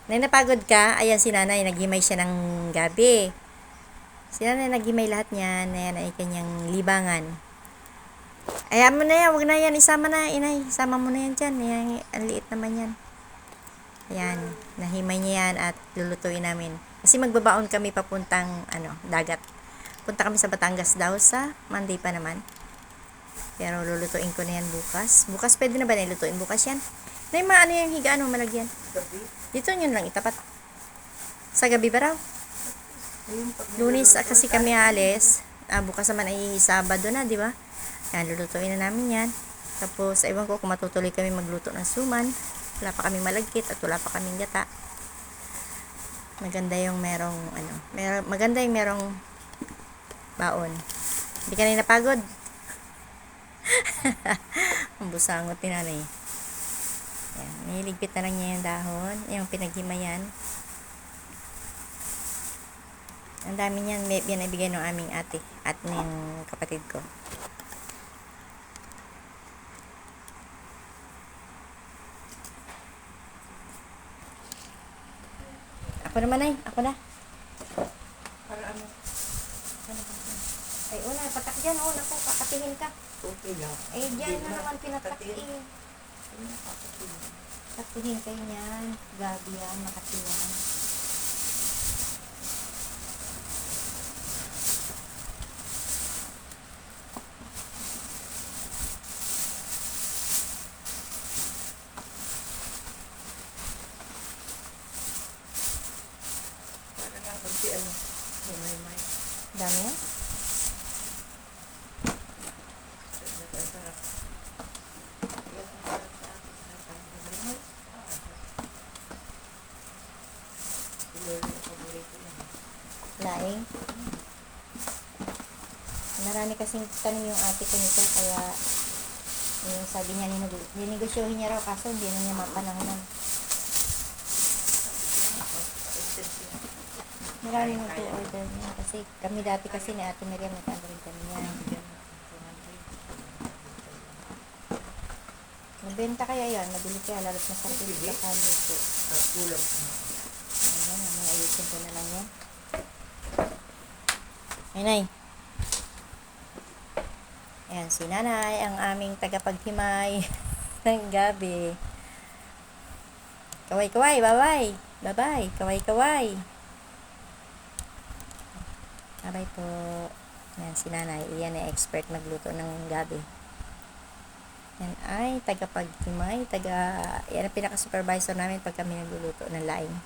Nay, napagod ka? Ayan si nanay, naghimay siya ng gabi. Si nanay naghimay lahat niyan. Ayan ay kanyang libangan. Ayan mo na yan, wag na yan. Isama na, inay. Isama mo na yan dyan. Ayan, ang liit naman yan. Ayan, nahimay niya yan at lulutuin namin. Kasi magbabaon kami papuntang dagat. Punta kami sa Batangas daw sa Monday pa naman. Pero lulutuin ko na yan bukas. Bukas pwede na ba nilutuin? Bukas yan. Nay, ano yung higaan mo malagyan? Dito yun lang itapat. Sa gabi ba raw? Lunes kasi kami alis. Bukas naman ay Sabado na, di ba? Yan, lulutuin na namin yan. Tapos, ewan ko kung matutuloy kami magluto ng suman. Wala pa kami malagkit at wala pa kaming gata. Maganda yung maganda yung merong baon. Hindi ka na napagod? Ang busangot ni nanay. Yan, niligpit na lang niya yung dahon. Yung pinaghimayan. Ang dami niyan. Yan ay bigay ng aming ate at ng kapatid ko. Ako naman ay. Ako na. Para ano? Ay, una. Patak dyan. Oh, naku. Kakatihin ka. Okay lang. Eh, dyan na naman pinataktiin. Taktihin kayo niyan. Gabi yan. Makatiwan. Para lang kunti ano. May. Dami yan. Sarap. Laing. Marami kasing tanim yung ate ko nito. Kaya yung sabi niya, ninegosyohin niya raw. Kaso hindi na niya mapanahonan. Marami mag-order niya. Kasi kami dati kasi ni Ate Miriam nag-order rin kami niya. Nabenta kaya yan. Nabili kaya. Lalo't masarap yung pagkaluto. Kulang. Ayan. May ayusin ko na lang yan. Ay. Ayan, si nanay, ang aming tagapaghimay ng gabi. Kaway-kaway, bye-bye. Bye-bye, kaway-kaway. Bye-bye po. Ayan, si nanay. Iyan ay expert magluto ng gabi. Yan ay tagapaghimay, yan ang pinaka-supervisor namin pag kami nagluluto ng laing.